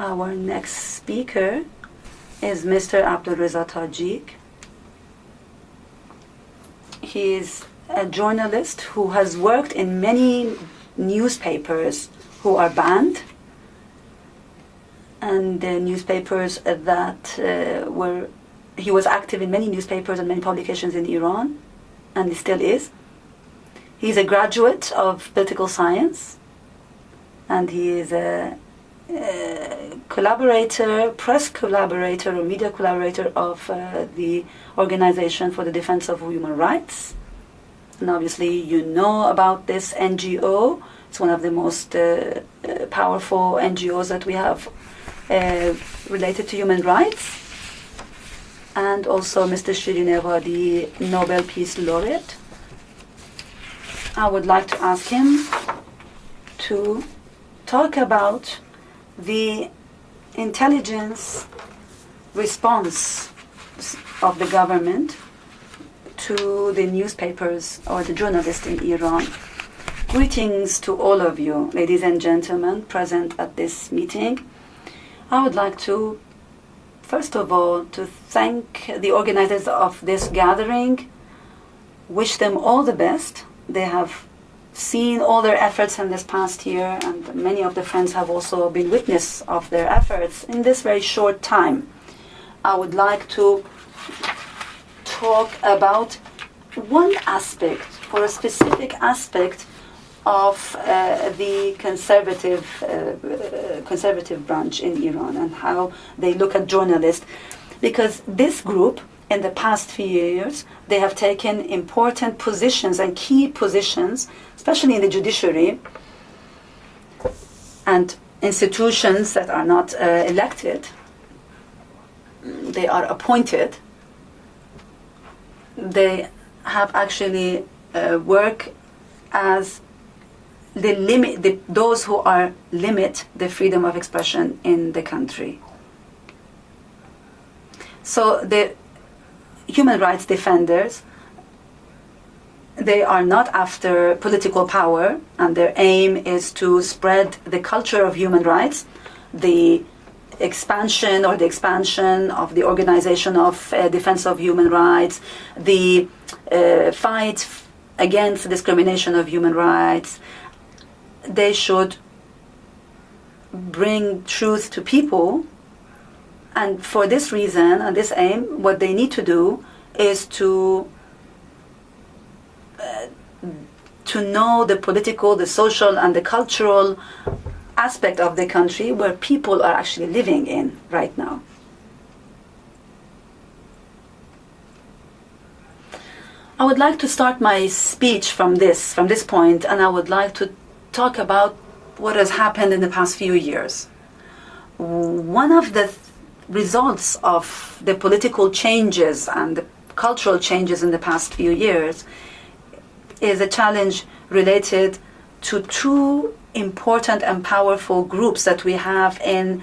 Our next speaker is Mr. Abdolreza Tajik. He is a journalist who has worked in many newspapers who are banned, and the newspapers he was active in many newspapers and many publications in Iran, and he still is. He's a graduate of political science, and he is a collaborator, press collaborator or media collaborator of the Organization for the Defense of Human Rights. And obviously you know about this NGO. It's one of the most powerful NGOs that we have related to human rights. And also Mr. Shirin Ebadi, Nobel Peace Laureate. I would like to ask him to talk about the intelligence response of the government to the newspapers or the journalists in Iran. Greetings to all of you, ladies and gentlemen, present at this meeting. I would like to, first of all, to thank the organizers of this gathering, wish them all the best. They have seen all their efforts in this past year, and many of the friends have also been witness of their efforts in this very short time. I would like to talk about one aspect, or a specific aspect of the conservative branch in Iran and how they look at journalists, because this group in the past few years, they have taken important positions and key positions, especially in the judiciary and institutions that are not elected. They are appointed. They have actually work as those who are limit the freedom of expression in the country. So the human rights defenders, they are not after political power, and their aim is to spread the culture of human rights, the expansion of the Organization of Defense of Human Rights, the fight against discrimination of human rights. They should bring truth to people, and for this reason and this aim, what they need to do is to know the political, the social, and the cultural aspect of the country where people are actually living in right now. I would like to start my speech from this point, and I would like to talk about what has happened in the past few years. One of the results of the political changes and the cultural changes in the past few years is a challenge related to two important and powerful groups that we have in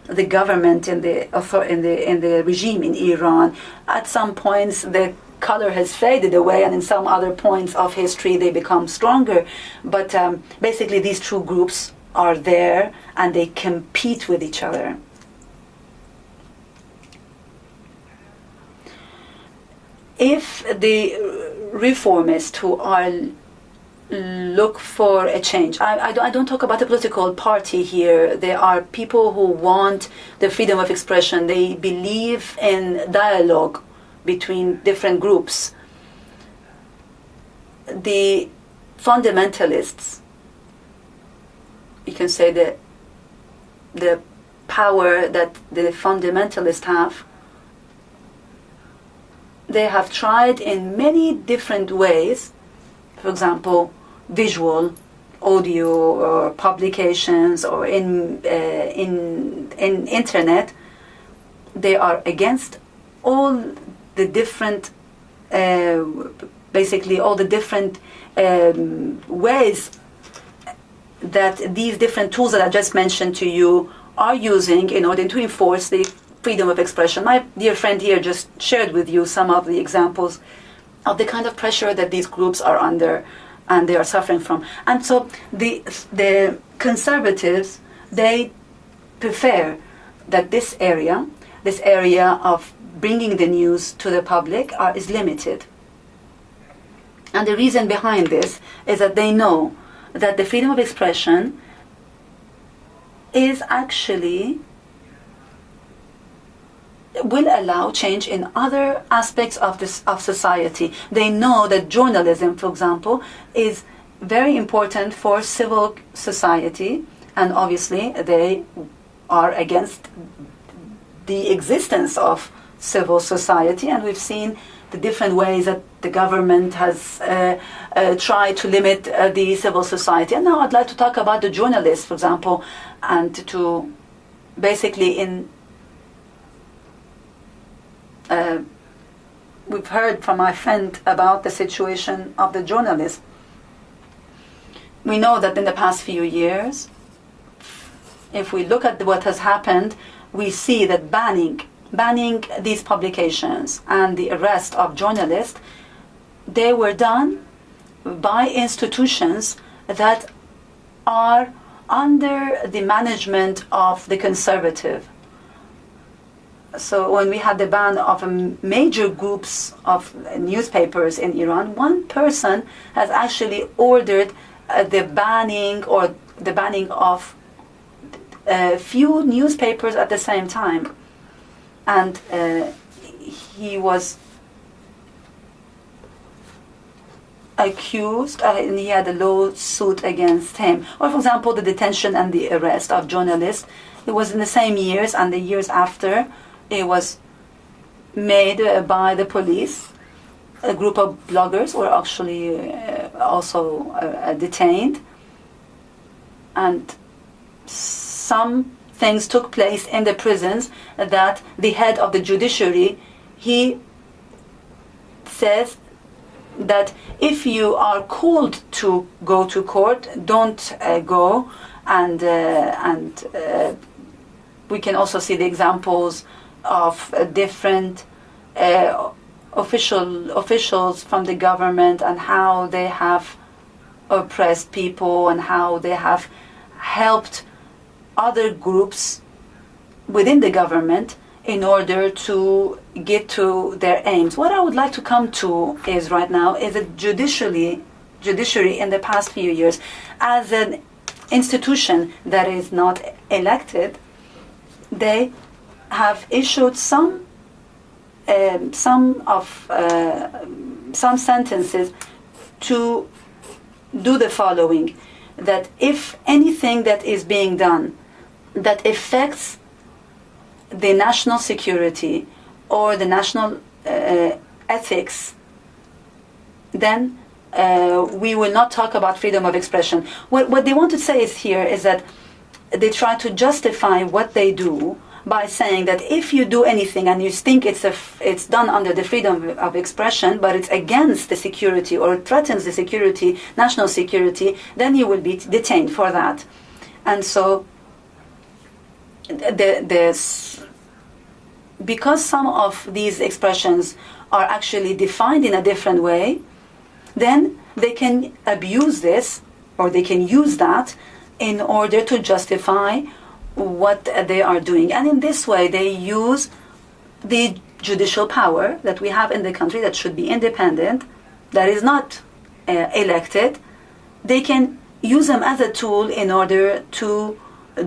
the government, in the regime in Iran. At some points the color has faded away, and in some other points of history they become stronger. But basically these two groups are there and they compete with each other. If the reformists who are look for a change, I don't talk about the political party here. There are people who want the freedom of expression. They believe in dialogue between different groups. The fundamentalists, you can say that the power that the fundamentalists have, they have tried in many different ways, for example, visual, audio, or publications, or in internet. They are against all the different, basically all the different ways that these different tools that I just mentioned to you are using in order to enforce the freedom of expression. My dear friend here just shared with you some of the examples of the kind of pressure that these groups are under and they are suffering from. And so the conservatives, they prefer that this area of bringing the news to the public is limited. And the reason behind this is that they know that the freedom of expression is actually will allow change in other aspects of society. They know that journalism, for example, is very important for civil society, and obviously they are against the existence of civil society, and we've seen the different ways that the government has tried to limit the civil society. And now I'd like to talk about the journalists, for example, and to basically we've heard from my friend about the situation of the journalists. We know that in the past few years, if we look at what has happened, we see that banning these publications and the arrest of journalists, they were done by institutions that are under the management of the conservative. So when we had the ban of major groups of newspapers in Iran, one person has actually ordered the banning of few newspapers at the same time. And he was accused, and he had a lawsuit against him. Or, for example, the detention and the arrest of journalists. It was in the same years and the years after. It was made by the police. A group of bloggers were actually also detained, and some things took place in the prisons that the head of the judiciary, he says that if you are called to go to court, don't go, and we can also see the examples of different officials from the government and how they have oppressed people and how they have helped other groups within the government in order to get to their aims. What I would like to come to is right now is a judiciary in the past few years as an institution that is not elected. They have issued some sentences to do the following: that if anything that is being done that affects the national security or the national ethics, then we will not talk about freedom of expression. What they want to say is that they try to justify what they do by saying that if you do anything and you think it's done under the freedom of expression, but it's against the security or threatens the security, national security, then you will be detained for that. And so, because some of these expressions are actually defined in a different way, then they can abuse this, or they can use that in order to justify what they are doing. And in this way, they use the judicial power that we have in the country that should be independent, that is not elected. They can use them as a tool in order to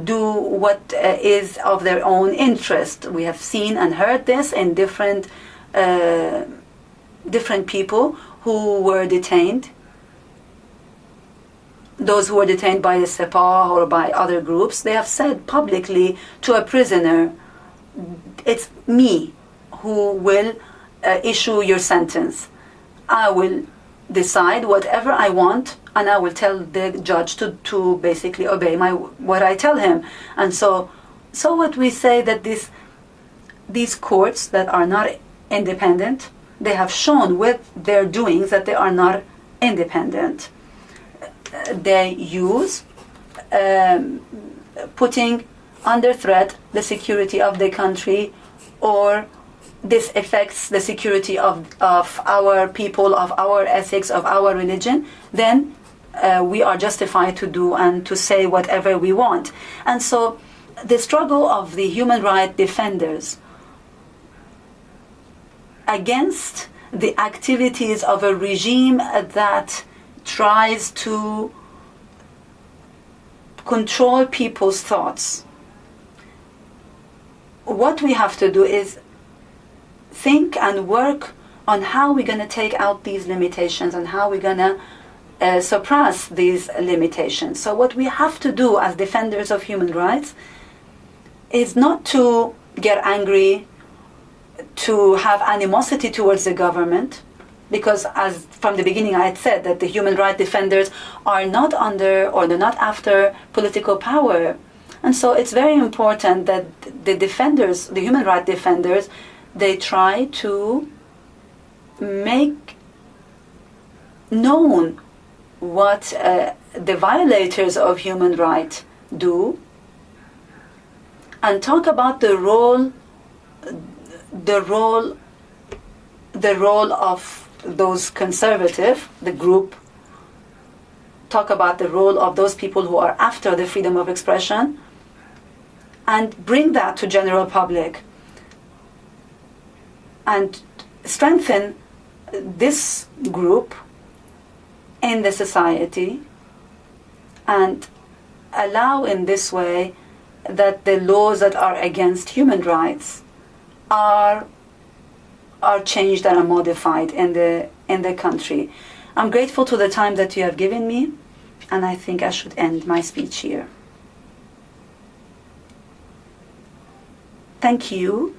do what is of their own interest. We have seen and heard this in different people who were detained. Those who were detained by the Sepah or by other groups, they have said publicly to a prisoner, it's me who will issue your sentence. I will decide whatever I want, and I will tell the judge to basically obey what I tell him. And so what we say that these courts that are not independent, they have shown with their doings that they are not independent. They use putting under threat the security of the country, or this affects the security of our people, of our ethics, of our religion, then we are justified to do and to say whatever we want. And so the struggle of the human rights defenders against the activities of a regime that tries to control people's thoughts. What we have to do is think and work on how we're going to take out these limitations and how we're going to suppress these limitations. So what we have to do as defenders of human rights is not to get angry, to have animosity towards the government, because as from the beginning I had said that the human rights defenders are not under or they're not after political power. And so it's very important that the defenders, the human rights defenders, they try to make known what the violators of human rights do, and talk about the role of those conservative, the group, talk about the role of those people who are after the freedom of expression, and bring that to general public and strengthen this group in the society, and allow in this way that the laws that are against human rights are changed and are modified in the country. I'm grateful to the time that you have given me, and I think I should end my speech here. Thank you.